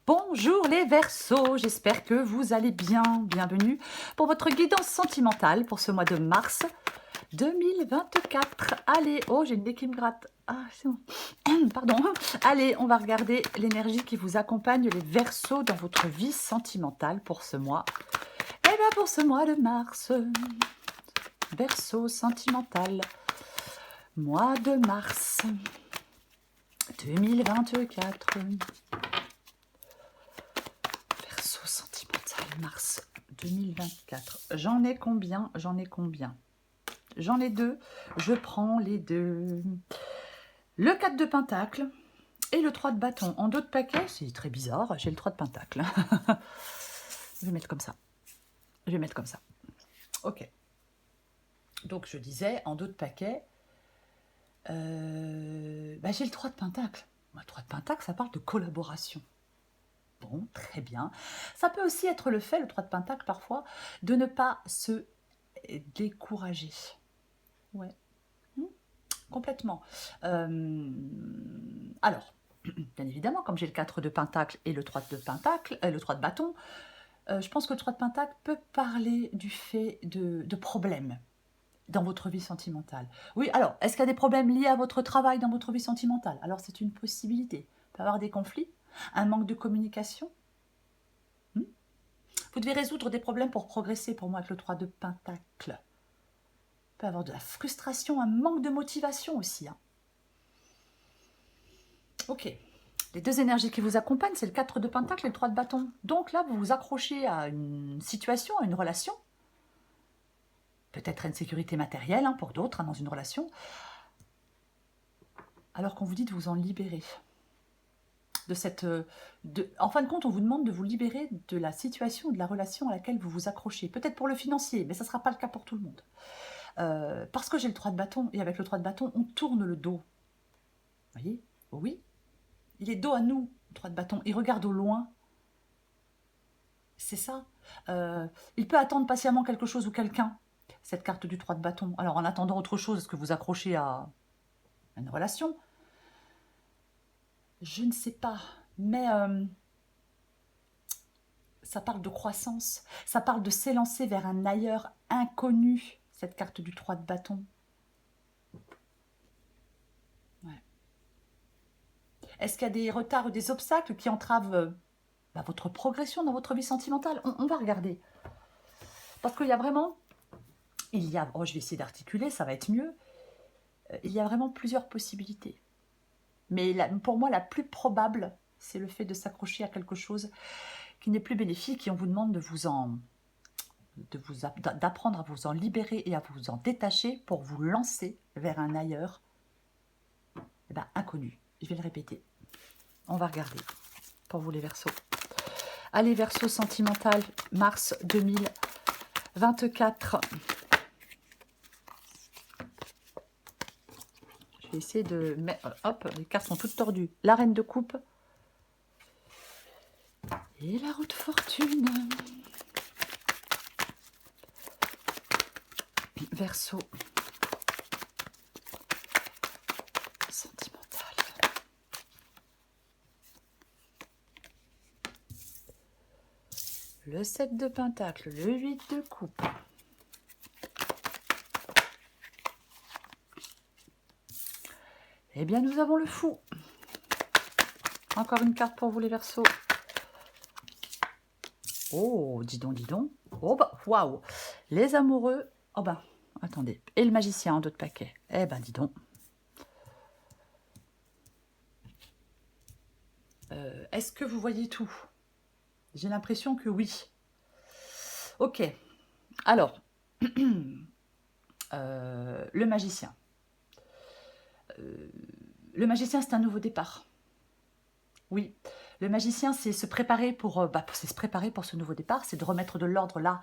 Bonjour les Verseaux, j'espère que vous allez bien. Bienvenue pour votre guidance sentimentale pour ce mois de mars 2024. Allez, oh j'ai une nez qui me gratte. Ah, c'est bon. Pardon. Allez, on va regarder l'énergie qui vous accompagne les Verseaux dans votre vie sentimentale pour ce mois. Et bien pour ce mois de mars, Verseau sentimental, mois de mars 2024. Verseau sentimental, mars 2024. J'en ai combien? J'en ai combien? J'en ai deux. Je prends les deux. Le 4 de pentacle et le 3 de bâton. En dos de paquet, c'est très bizarre. J'ai le 3 de pentacle. Je vais mettre comme ça. Je vais mettre comme ça. Ok. Donc je disais, en dos de paquet, j'ai le 3 de pentacle. Le 3 de pentacle, ça parle de collaboration. Bon, très bien. Ça peut aussi être le fait, le 3 de pentacle parfois, de ne pas se décourager. Ouais, complètement. Alors, bien évidemment, comme j'ai le 4 de pentacle et le 3 de pentacle, le 3 de bâton, je pense que le 3 de pentacle peut parler du fait de problèmes dans votre vie sentimentale. Oui, alors, est-ce qu'il y a des problèmes liés à votre travail dans votre vie sentimentale? Alors, c'est une possibilité. Il peut y avoir des conflits, un manque de communication. Vous devez résoudre des problèmes pour progresser, pour moi, avec le 3 de pentacle. Il peut y avoir de la frustration, un manque de motivation aussi. Ok. Les deux énergies qui vous accompagnent, c'est le 4 de pentacle et le 3 de bâton. Donc là, vous vous accrochez à une situation, à une relation. Peut-être à une sécurité matérielle, pour d'autres, dans une relation. Alors qu'on vous dit de vous en libérer. En fin de compte, on vous demande de vous libérer de la situation, de la relation à laquelle vous vous accrochez. Peut-être pour le financier, mais ça ne sera pas le cas pour tout le monde. Parce que j'ai le 3 de bâton, et avec le 3 de bâton, on tourne le dos. Vous voyez? Oui. Il est dos à nous, le 3 de bâton. Il regarde au loin. C'est ça. Il peut attendre patiemment quelque chose ou quelqu'un, cette carte du 3 de bâton. Alors, en attendant autre chose, est-ce que vous accrochez à une relation? Je ne sais pas. Mais ça parle de croissance. Ça parle de s'élancer vers un ailleurs inconnu, cette carte du 3 de bâton. Ouais. Est-ce qu'il y a des retards ou des obstacles qui entravent votre progression dans votre vie sentimentale? On va regarder. Parce qu'il y a vraiment... Oh, je vais essayer d'articuler, ça va être mieux. Il y a vraiment plusieurs possibilités. Mais pour moi, la plus probable, c'est le fait de s'accrocher à quelque chose qui n'est plus bénéfique et on vous demande d'apprendre à vous en libérer et à vous en détacher pour vous lancer vers un ailleurs inconnu. Je vais le répéter. On va regarder pour vous les Verseaux. Allez, Verseau sentimental, mars 2024. Je vais essayer de mettre... Hop, les cartes sont toutes tordues. La reine de coupe. Et la roue de fortune. Verseau sentimental. Le 7 de pentacle, le 8 de coupe. Eh bien, nous avons le fou. Encore une carte pour vous, les Verseaux. Oh, dis donc, dis donc. Oh, bah, waouh. Les amoureux. Oh, bah, attendez. Et le magicien en dos de paquet. Eh ben, dis donc. Est-ce que vous voyez tout? J'ai l'impression que oui. Ok. Alors, le magicien. Le magicien, c'est un nouveau départ. Oui, le magicien, c'est se préparer pour ce nouveau départ, c'est de remettre de l'ordre là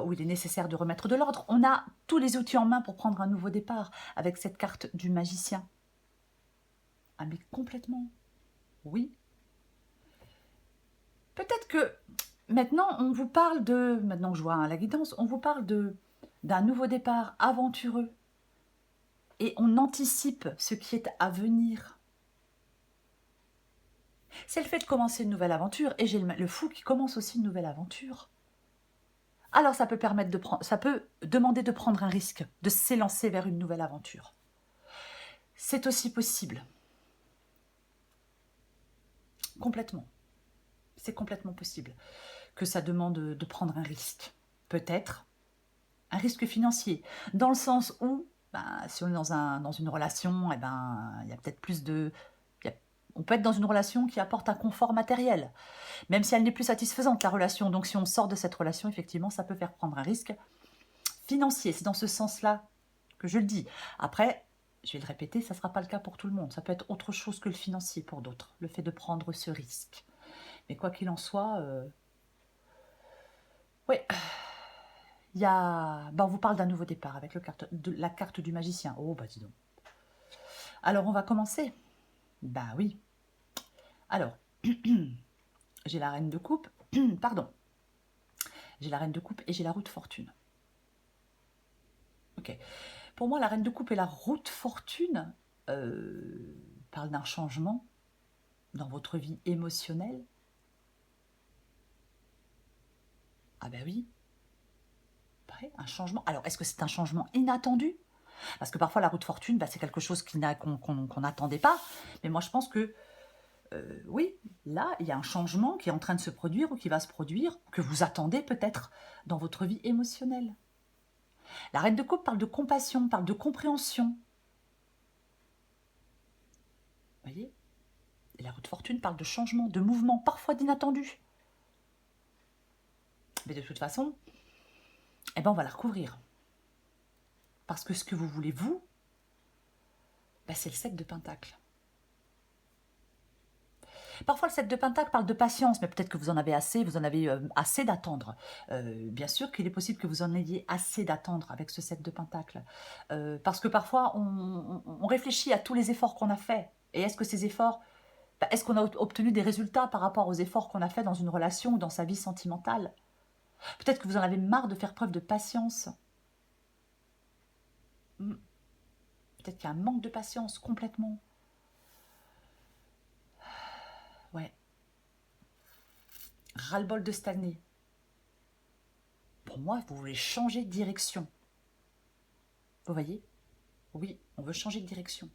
où il est nécessaire de remettre de l'ordre. On a tous les outils en main pour prendre un nouveau départ avec cette carte du magicien. Ah mais complètement, oui. Peut-être que maintenant, on vous parle maintenant que je vois la guidance, on vous parle d'un nouveau départ aventureux et on anticipe ce qui est à venir. C'est le fait de commencer une nouvelle aventure, et j'ai le fou qui commence aussi une nouvelle aventure. Alors ça peut permettre de prendre, ça peut demander de prendre un risque, de s'élancer vers une nouvelle aventure. C'est aussi possible. Complètement. C'est complètement possible que ça demande de prendre un risque. Peut-être un risque financier, dans le sens où, ben, si on est dans une relation, eh ben, il y a peut-être plus de... on peut être dans une relation qui apporte un confort matériel, même si elle n'est plus satisfaisante, la relation. Donc si on sort de cette relation, effectivement, ça peut faire prendre un risque financier. C'est dans ce sens-là que je le dis. Après, je vais le répéter, ça ne sera pas le cas pour tout le monde. Ça peut être autre chose que le financier pour d'autres, le fait de prendre ce risque. Mais quoi qu'il en soit, oui, il y a... Ben, on vous parle d'un nouveau départ avec la carte du magicien. Oh, bah dis donc. Alors, on va commencer. Bah oui. Alors, j'ai la reine de coupe. Pardon. J'ai la reine de coupe et j'ai la roue de fortune. Ok. Pour moi, la reine de coupe et la roue de fortune parlent d'un changement dans votre vie émotionnelle. Ah ben oui. Pareil, un changement. Alors, est-ce que c'est un changement inattendu? Parce que parfois, la roue de fortune, bah, c'est quelque chose qu'on n'attendait pas. Mais moi, je pense que, oui, là, il y a un changement qui est en train de se produire ou qui va se produire, que vous attendez peut-être dans votre vie émotionnelle. La reine de coupe parle de compassion, parle de compréhension. Vous voyez? Et la roue de fortune parle de changement, de mouvement, parfois d'inattendu. Mais de toute façon, eh ben, on va la recouvrir. Parce que ce que vous voulez, vous, ben, c'est le 7 de Pentacle. Parfois, le 7 de Pentacle parle de patience, mais peut-être que vous en avez assez, vous en avez assez d'attendre. Bien sûr qu'il est possible que vous en ayez assez d'attendre avec ce 7 de Pentacle. Parce que parfois, on réfléchit à tous les efforts qu'on a faits. Et est-ce que ces efforts, ben, est-ce qu'on a obtenu des résultats par rapport aux efforts qu'on a faits dans une relation ou dans sa vie sentimentale? Peut-être que vous en avez marre de faire preuve de patience. Peut-être qu'il y a un manque de patience complètement. Ouais. Ras-le-bol de stagner. Pour moi, vous voulez changer de direction. Vous voyez? Oui, on veut changer de direction.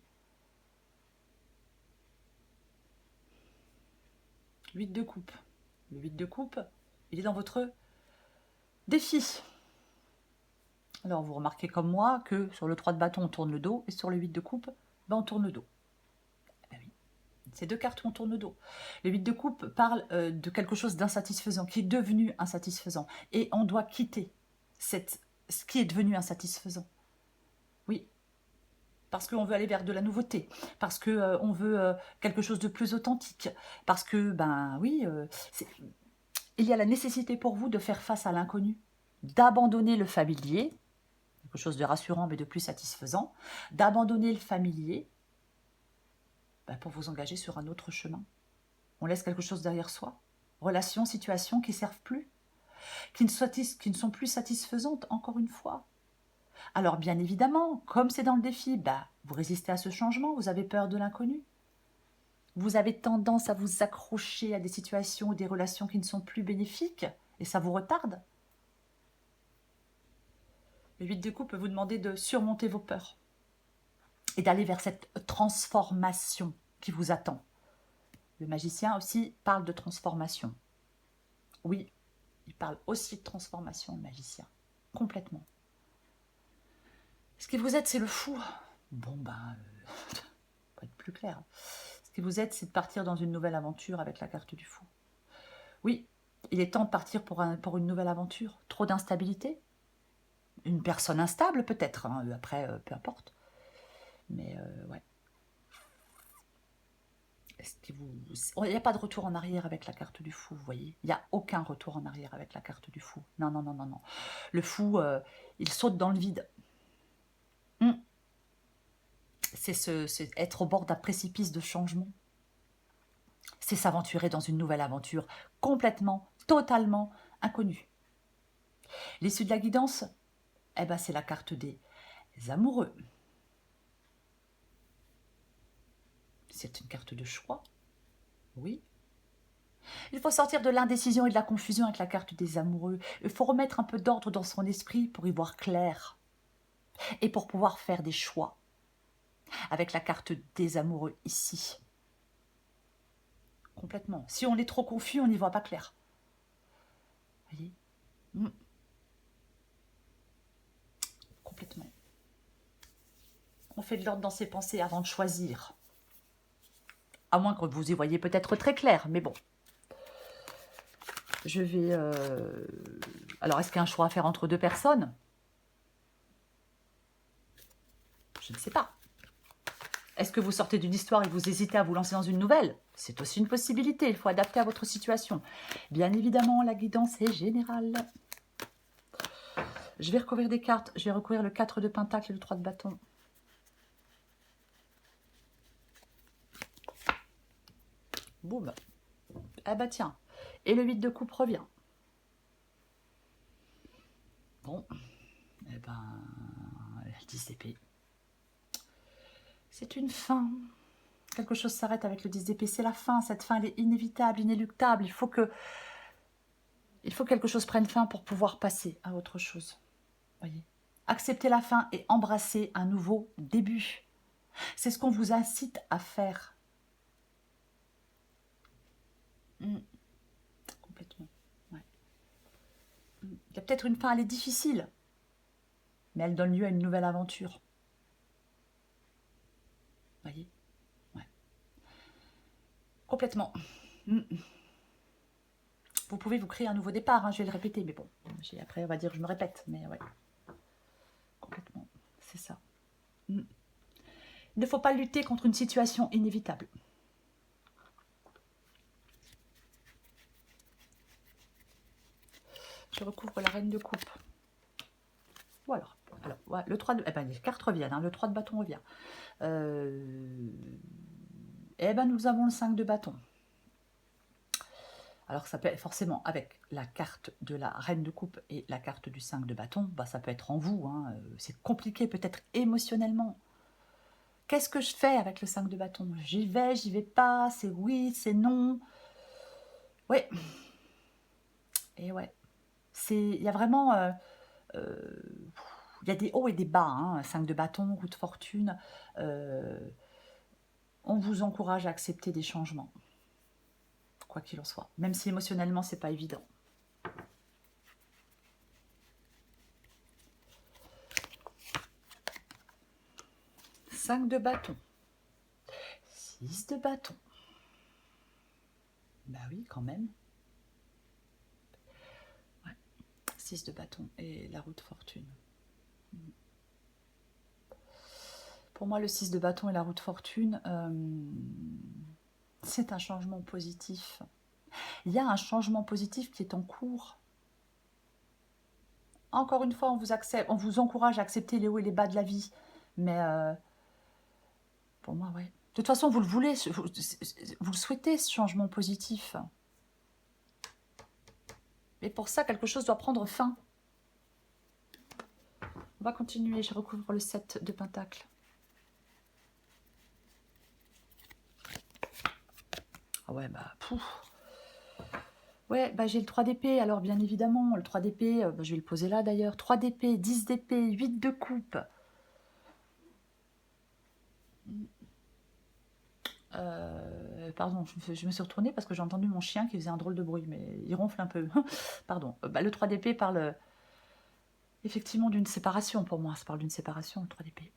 8 de coupe. Le 8 de coupe, il est dans votre défi. Alors, vous remarquez comme moi que sur le 3 de bâton, on tourne le dos, et sur le 8 de coupe, ben, on tourne le dos. Ben oui. Ces deux cartes où on tourne le dos. Le 8 de coupe parle de quelque chose d'insatisfaisant, qui est devenu insatisfaisant. Et on doit quitter ce qui est devenu insatisfaisant. Oui, parce qu'on veut aller vers de la nouveauté, parce qu'on on veut quelque chose de plus authentique, parce que, ben oui, il y a la nécessité pour vous de faire face à l'inconnu, d'abandonner le familier, quelque chose de rassurant mais de plus satisfaisant, d'abandonner le familier ben, pour vous engager sur un autre chemin. On laisse quelque chose derrière soi, relations, situations qui ne servent plus, qui ne sont plus satisfaisantes, encore une fois. Alors bien évidemment, comme c'est dans le défi, bah, vous résistez à ce changement, vous avez peur de l'inconnu. Vous avez tendance à vous accrocher à des situations ou des relations qui ne sont plus bénéfiques, et ça vous retarde. Le 8 de coupe peut vous demander de surmonter vos peurs et d'aller vers cette transformation qui vous attend. Le magicien aussi parle de transformation. Oui, il parle aussi de transformation, le magicien. Complètement. Ce qui vous aide, c'est le fou. Bon, ben, pour être plus clair. Ce qui vous aide, c'est de partir dans une nouvelle aventure avec la carte du fou. Oui, il est temps de partir pour une nouvelle aventure. Trop d'instabilité. Une personne instable, peut-être. Hein. Après, peu importe. Mais, ouais. Il n'y a pas de retour en arrière avec la carte du fou, vous voyez. Il n'y a aucun retour en arrière avec la carte du fou. Non, non, non, non, non. Le fou, il saute dans le vide. C'est être au bord d'un précipice de changement. C'est s'aventurer dans une nouvelle aventure complètement, totalement inconnue. L'issue de la guidance, eh ben, c'est la carte des amoureux. C'est une carte de choix. Oui, Il faut sortir de l'indécision et de la confusion avec la carte des amoureux. Il faut remettre un peu d'ordre dans son esprit pour y voir clair et pour pouvoir faire des choix avec la carte des amoureux ici. Complètement. Si on est trop confus, on n'y voit pas clair. Vous voyez? Complètement. On fait de l'ordre dans ses pensées avant de choisir. À moins que vous y voyez peut-être très clair, mais bon. Je vais... Alors, est-ce qu'il y a un choix à faire entre deux personnes? Je ne sais pas. Est-ce que vous sortez d'une histoire et vous hésitez à vous lancer dans une nouvelle? C'est aussi une possibilité, il faut adapter à votre situation. Bien évidemment, la guidance est générale. Je vais recouvrir des cartes. Je vais recouvrir le 4 de pentacle et le 3 de bâton. Boum. Ah bah tiens. Et le 8 de coupe revient. Bon. Eh ben... 10 d'épée. C'est une fin. Quelque chose s'arrête avec le 10 d'épée. C'est la fin. Cette fin, elle est inévitable, inéluctable. Il faut que quelque chose prenne fin pour pouvoir passer à autre chose. Voyez. Accepter la fin et embrasser un nouveau début. C'est ce qu'on vous incite à faire. Complètement. Ouais. Il y a peut-être une fin, elle est difficile, mais elle donne lieu à une nouvelle aventure. Voyez. Ouais. Complètement. Vous pouvez vous créer un nouveau départ, hein, je vais le répéter, mais bon, après on va dire je me répète, mais ouais. Complètement, c'est ça. Il ne faut pas lutter contre une situation inévitable. Je recouvre la reine de coupe. Voilà. Alors, ouais, le 3 de... Eh ben, les cartes reviennent, hein, le 3 de bâton revient. Eh ben, nous avons le 5 de bâton. Alors, ça peut être forcément avec la carte de la reine de coupe et la carte du 5 de bâton, bah, ça peut être en vous. Hein, c'est compliqué peut-être émotionnellement. Qu'est-ce que je fais avec le 5 de bâton? J'y vais pas, c'est oui, c'est non. Oui. Et ouais. Il y a vraiment... il y a des hauts et des bas, hein, 5 de bâton, roue de fortune. On vous encourage à accepter des changements, quoi qu'il en soit. Même si émotionnellement, c'est pas évident. « 5 de bâton. 6 de bâton. Bah oui, quand même. Ouais. 6 de bâton et la roue de fortune. Pour moi, le 6 de bâton et la roue de fortune, c'est un changement positif. Il y a un changement positif qui est en cours. Encore une fois, on vous encourage à accepter les hauts et les bas de la vie. Mais pour moi, ouais. De toute façon, vous le voulez, vous le souhaitez, ce changement positif. Mais pour ça, quelque chose doit prendre fin. On va continuer, je recouvre le 7 de pentacle. Ah ouais, bah, pouf. Ouais, bah j'ai le 3 d'épée, alors bien évidemment, le 3 d'épée, bah, je vais le poser là d'ailleurs. 3 d'épée, 10 d'épée, 8 de coupe. Pardon, je me suis retournée parce que j'ai entendu mon chien qui faisait un drôle de bruit, mais il ronfle un peu. Pardon. Bah, le 3 d'épée parle effectivement d'une séparation pour moi. Ça parle d'une séparation, le 3 d'épée.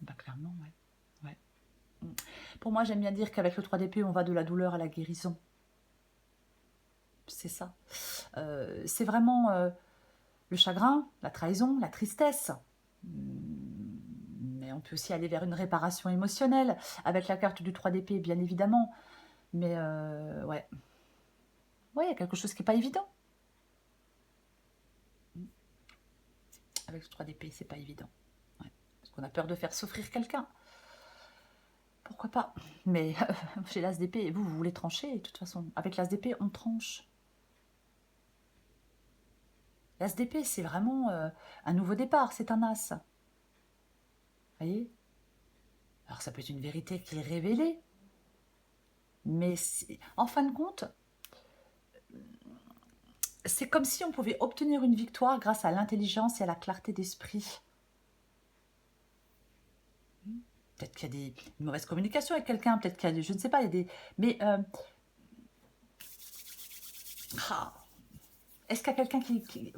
Bah clairement, ouais. Pour moi, j'aime bien dire qu'avec le 3 d'épée, on va de la douleur à la guérison. C'est ça. C'est vraiment le chagrin, la trahison, la tristesse. Mais on peut aussi aller vers une réparation émotionnelle avec la carte du 3 d'épée, bien évidemment. Mais ouais. Ouais, il y a quelque chose qui n'est pas évident. Avec le 3 d'épée, c'est pas évident. Ouais. Parce qu'on a peur de faire souffrir quelqu'un. Pourquoi pas? Mais chez l'as d'épée, vous voulez trancher, de toute façon. Avec l'as d'épée, on tranche. L'as d'épée, c'est vraiment un nouveau départ, c'est un as. Vous voyez? Alors ça peut être une vérité qui est révélée. Mais en fin de compte, c'est comme si on pouvait obtenir une victoire grâce à l'intelligence et à la clarté d'esprit. Peut-être qu'il y a une mauvaise communication avec quelqu'un, peut-être qu'il y a des... Je ne sais pas, il y a des... Mais... est-ce qu'il y a quelqu'un qui...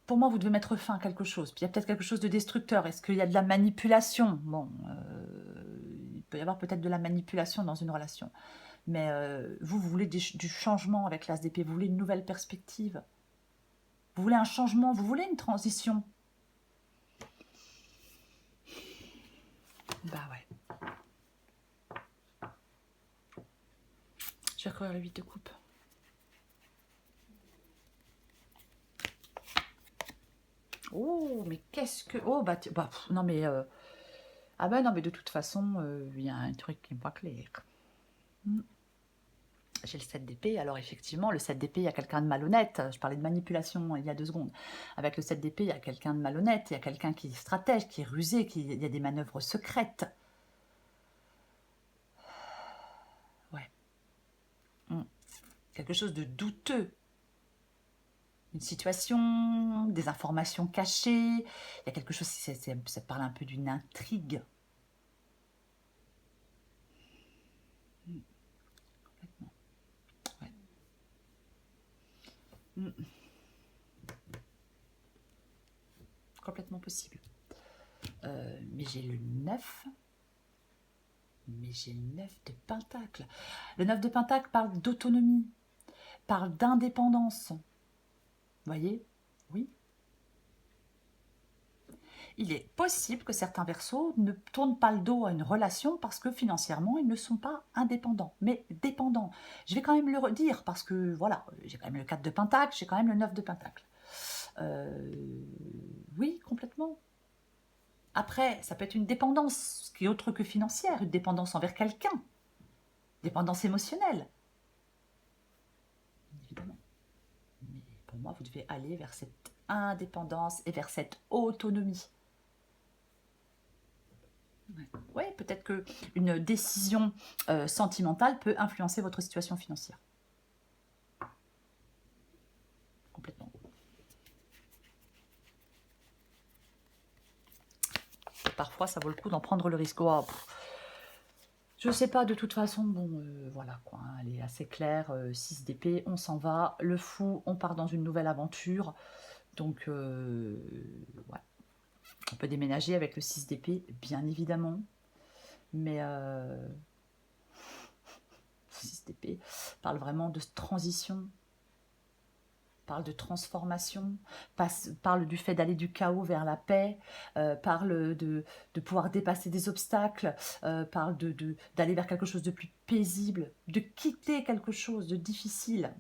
Pour moi, vous devez mettre fin à quelque chose. Puis il y a peut-être quelque chose de destructeur. Est-ce qu'il y a de la manipulation? Bon, il peut y avoir peut-être de la manipulation dans une relation. Mais vous voulez du changement avec l'As d'épée. Vous voulez une nouvelle perspective. Vous voulez un changement. Vous voulez une transition. Bah ouais. Je vais recourir le 8 de coupe. Oh, mais qu'est-ce que... Oh, bah, non, mais... Ah bah non, mais de toute façon, il y a un truc qui n'est pas clair. J'ai le 7 d'épée, alors effectivement, le 7 d'épée, il y a quelqu'un de malhonnête. Je parlais de manipulation il y a 2 secondes. Avec le 7 d'épée, il y a quelqu'un de malhonnête, il y a quelqu'un qui est stratège, qui est rusé, il y a des manœuvres secrètes. Ouais. Quelque chose de douteux. Une situation, des informations cachées. Il y a quelque chose, ça parle un peu d'une intrigue. Complètement. Ouais. Complètement possible. Mais j'ai le 9. Mais j'ai le 9 de Pentacle. Le 9 de Pentacle parle d'autonomie, parle d'indépendance. Vous voyez? Oui. Il est possible que certains Verseaux ne tournent pas le dos à une relation parce que financièrement, ils ne sont pas indépendants, mais dépendants. Je vais quand même le redire parce que, voilà, j'ai quand même le 4 de Pentacle, j'ai quand même le 9 de Pentacle. Oui, complètement. Après, ça peut être une dépendance qui est autre que financière, une dépendance envers quelqu'un, dépendance émotionnelle. Évidemment. Mais pour moi, vous devez aller vers cette indépendance et vers cette autonomie. Oui, peut-être qu'une décision sentimentale peut influencer votre situation financière. Complètement. Parfois, ça vaut le coup d'en prendre le risque. Oh, je sais pas, de toute façon, bon, voilà, quoi. Hein, elle est assez claire. 6 d'épée, on s'en va. Le fou, on part dans une nouvelle aventure. Donc, ouais. On peut déménager avec le 6 d'épée, bien évidemment. Mais 6 d'épée parle vraiment de transition, parle de transformation, parle du fait d'aller du chaos vers la paix, parle de pouvoir dépasser des obstacles, parle d'aller vers quelque chose de plus paisible, de quitter quelque chose de difficile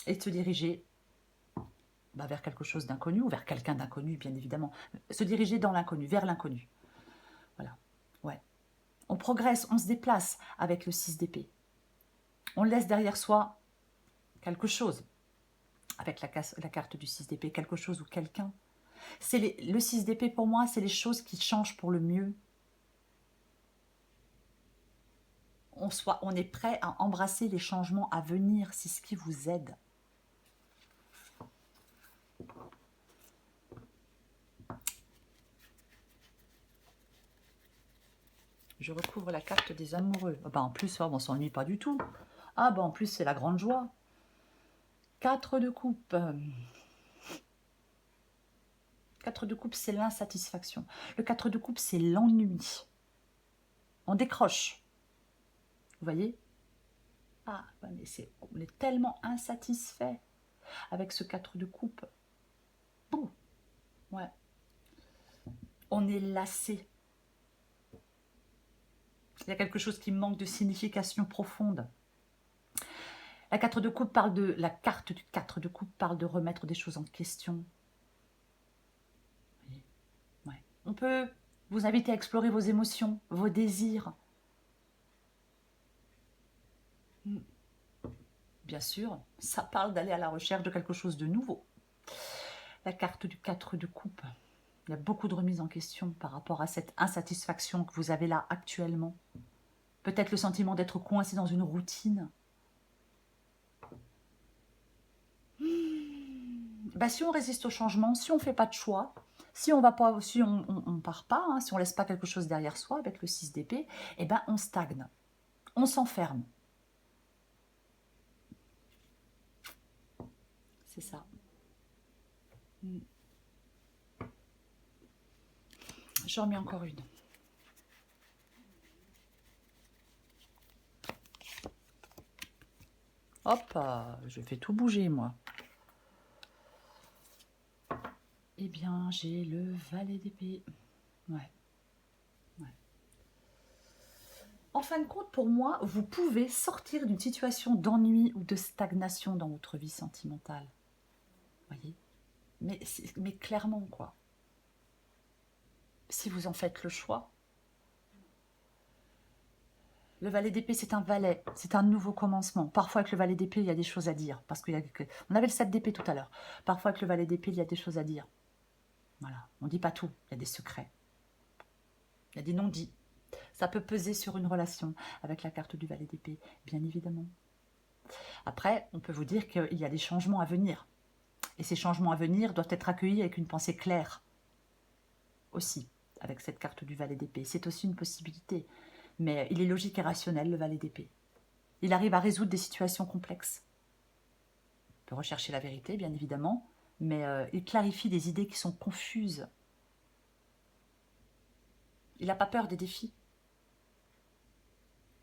et de se diriger vers quelque chose d'inconnu ou vers quelqu'un d'inconnu, bien évidemment. Se diriger dans l'inconnu, vers l'inconnu. Voilà, ouais. On progresse, on se déplace avec le 6 d'épée. On laisse derrière soi quelque chose. Avec la carte du 6 d'épée, quelque chose ou quelqu'un. Le 6 d'épée, pour moi, c'est les choses qui changent pour le mieux. On est prêt à embrasser les changements à venir, c'est ce qui vous aide. Je recouvre la carte des amoureux. Ah bah en plus, on ne s'ennuie pas du tout. Ah bah en plus, c'est la grande joie. 4 de coupe. 4 de coupe, c'est l'insatisfaction. Le 4 de coupe, c'est l'ennui. On décroche. Vous voyez? Ah, ouais, mais on est tellement insatisfait avec ce 4 de coupe. Bouh. Ouais. On est lassé. Il y a quelque chose qui manque de signification profonde. La 4 de coupe parle de... La carte du 4 de coupe parle de remettre des choses en question. Ouais. On peut vous inviter à explorer vos émotions, vos désirs. Bien sûr, ça parle d'aller à la recherche de quelque chose de nouveau. La carte du 4 de coupe. Il y a beaucoup de remises en question par rapport à cette insatisfaction que vous avez là actuellement. Peut-être le sentiment d'être coincé dans une routine. bah, si on résiste au changement, si on ne fait pas de choix, si on va pas, si on part pas, hein, si on laisse pas quelque chose derrière soi avec le 6 d'épée, eh ben on stagne, on s'enferme. C'est ça. J'en mets encore une. Hop, je fais tout bouger, moi. Eh bien, j'ai le valet d'épée. Ouais. En fin de compte, pour moi, vous pouvez sortir d'une situation d'ennui ou de stagnation dans votre vie sentimentale. Voyez, mais clairement, quoi. Si vous en faites le choix. Le valet d'épée, c'est un valet, c'est un nouveau commencement. Parfois, avec le valet d'épée, il y a des choses à dire. Parce qu'on avait le 7 d'épée tout à l'heure. Parfois, avec le valet d'épée, il y a des choses à dire. Voilà, on ne dit pas tout, il y a des secrets. Il y a des non-dits. Ça peut peser sur une relation avec la carte du valet d'épée, bien évidemment. Après, on peut vous dire qu'il y a des changements à venir. Et ces changements à venir doivent être accueillis avec une pensée claire. Aussi, avec cette carte du valet d'épée. C'est aussi une possibilité. Mais il est logique et rationnel, le valet d'épée. Il arrive à résoudre des situations complexes. Il peut rechercher la vérité, bien évidemment, mais il clarifie des idées qui sont confuses. Il n'a pas peur des défis.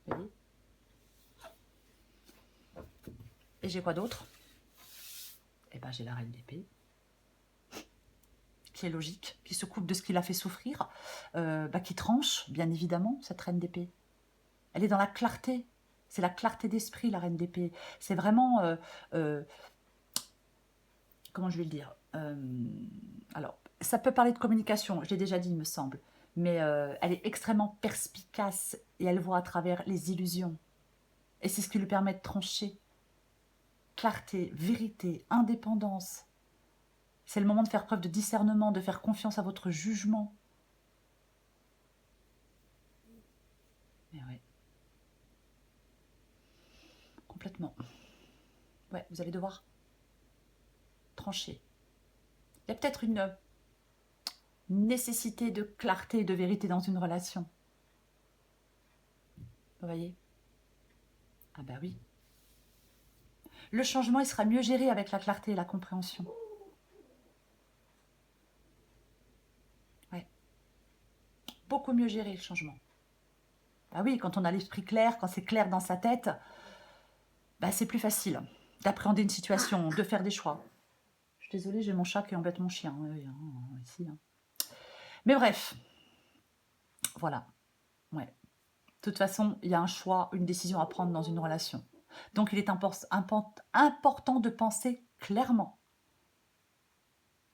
Vous voyez ? Et j'ai quoi d'autre? Eh bien, j'ai la reine d'épée, qui est logique, qui se coupe de ce qui l'a fait souffrir, qui tranche, bien évidemment, cette reine d'épée. Elle est dans la clarté. C'est la clarté d'esprit, la reine d'épée. C'est vraiment... comment je vais le dire? Alors, ça peut parler de communication, je l'ai déjà dit, il me semble. Mais elle est extrêmement perspicace et elle voit à travers les illusions. Et c'est ce qui lui permet de trancher. Clarté, vérité, indépendance. C'est le moment de faire preuve de discernement, de faire confiance à votre jugement. Mais ouais. Complètement. Ouais, vous allez devoir trancher. Il y a peut-être une nécessité de clarté et de vérité dans une relation. Vous voyez? Ah bah oui. Le changement, il sera mieux géré avec la clarté et la compréhension. Ouais. Beaucoup mieux géré, le changement. Bah oui, quand on a l'esprit clair, quand c'est clair dans sa tête, bah c'est plus facile d'appréhender une situation, de faire des choix. Je suis désolée, j'ai mon chat qui embête mon chien. Oui, ici, hein. Mais bref, voilà. Ouais. De toute façon, il y a un choix, une décision à prendre dans une relation. Donc, il est important de penser clairement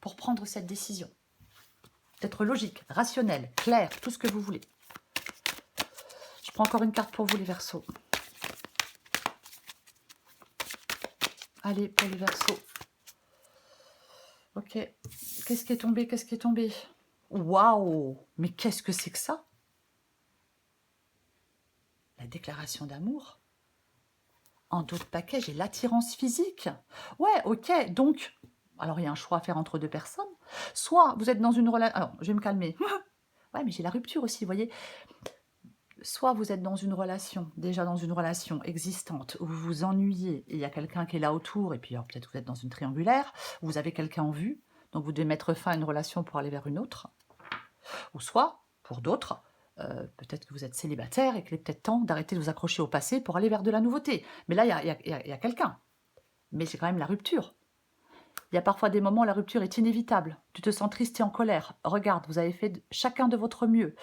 pour prendre cette décision. D'être logique, rationnel, clair, tout ce que vous voulez. Je prends encore une carte pour vous, les Verseaux. Allez, pour les Verseaux. Ok. Qu'est-ce qui est tombé? Qu'est-ce qui est tombé? Waouh! Mais qu'est-ce que c'est que ça? La déclaration d'amour. En d'autres paquets, j'ai l'attirance physique. Ouais, ok. Donc, alors il y a un choix à faire entre deux personnes. Soit vous êtes dans une relation... Alors, je vais me calmer. Ouais, mais j'ai la rupture aussi, vous voyez. Soit vous êtes dans une relation, déjà dans une relation existante, où vous vous ennuyez, et il y a quelqu'un qui est là autour, et puis peut-être vous êtes dans une triangulaire, où vous avez quelqu'un en vue, donc vous devez mettre fin à une relation pour aller vers une autre. Ou soit, pour d'autres, peut-être que vous êtes célibataire et qu'il est peut-être temps d'arrêter de vous accrocher au passé pour aller vers de la nouveauté. Mais là, il y a quelqu'un. Mais c'est quand même la rupture. Il y a parfois des moments où la rupture est inévitable. Tu te sens triste et en colère. Regarde, vous avez fait chacun de votre mieux.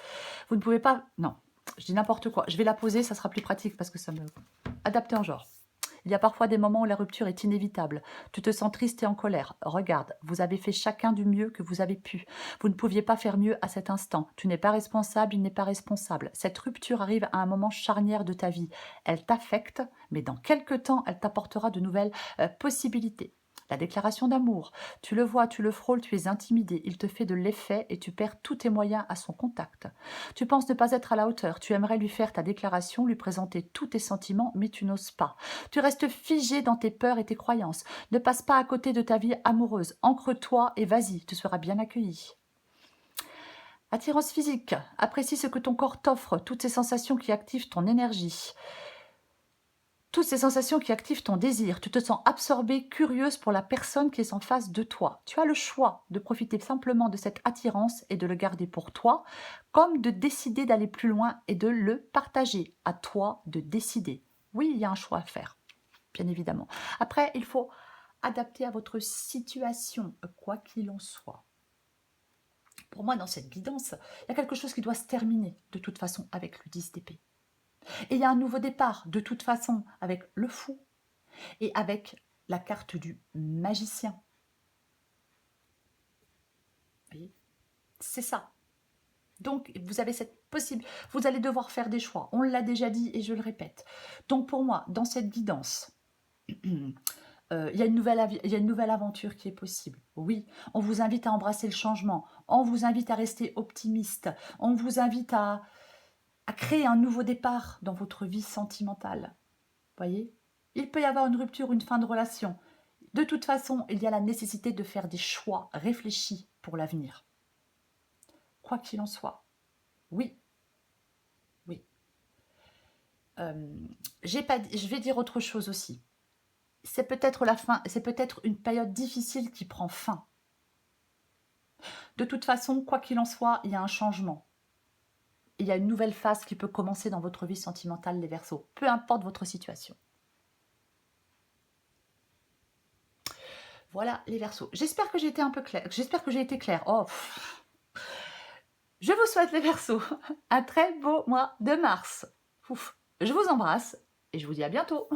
Vous ne pouvez pas... Non, je dis n'importe quoi. Je vais la poser, ça sera plus pratique parce que ça me... Adapté en genre. Il y a parfois des moments où la rupture est inévitable. Tu te sens triste et en colère. Regarde, vous avez fait chacun du mieux que vous avez pu. Vous ne pouviez pas faire mieux à cet instant. Tu n'es pas responsable, il n'est pas responsable. Cette rupture arrive à un moment charnière de ta vie. Elle t'affecte, mais dans quelques temps, elle t'apportera de nouvelles possibilités. la déclaration d'amour. Tu le vois, tu le frôles, tu es intimidé. Il te fait de l'effet et tu perds tous tes moyens à son contact. Tu penses ne pas être à la hauteur. Tu aimerais lui faire ta déclaration, lui présenter tous tes sentiments, mais tu n'oses pas. Tu restes figé dans tes peurs et tes croyances. Ne passe pas à côté de ta vie amoureuse. Ancre-toi et vas-y, tu seras bien accueilli. Attirance physique. Apprécie ce que ton corps t'offre, toutes ces sensations qui activent ton énergie. Toutes ces sensations qui activent ton désir. Tu te sens absorbée, curieuse pour la personne qui est en face de toi. Tu as le choix de profiter simplement de cette attirance et de le garder pour toi, comme de décider d'aller plus loin et de le partager. À toi de décider. Oui, il y a un choix à faire, bien évidemment. Après, il faut adapter à votre situation, quoi qu'il en soit. Pour moi, dans cette guidance, il y a quelque chose qui doit se terminer de toute façon avec le 10 d'épée. Et il y a un nouveau départ, de toute façon, avec le fou et avec la carte du magicien. Vous voyez, c'est ça. Donc, vous avez cette possibilité. Vous allez devoir faire des choix. On l'a déjà dit et je le répète. Donc, pour moi, dans cette guidance, il y a une nouvelle aventure qui est possible. Oui, on vous invite à embrasser le changement. On vous invite à rester optimiste. On vous invite à créer un nouveau départ dans votre vie sentimentale. Voyez, il peut y avoir une rupture, une fin de relation. De toute façon, il y a la nécessité de faire des choix réfléchis pour l'avenir. Quoi qu'il en soit. Oui. Oui. Je vais dire autre chose aussi. C'est peut-être la fin, c'est peut-être une période difficile qui prend fin. De toute façon, quoi qu'il en soit, il y a un changement. Il y a une nouvelle phase qui peut commencer dans votre vie sentimentale, les Verseaux, peu importe votre situation. Voilà les Verseaux. J'espère que j'ai été un peu claire. J'espère que j'ai été claire. Oh, je vous souhaite les Verseaux un très beau mois de mars. Ouf. Je vous embrasse et je vous dis à bientôt.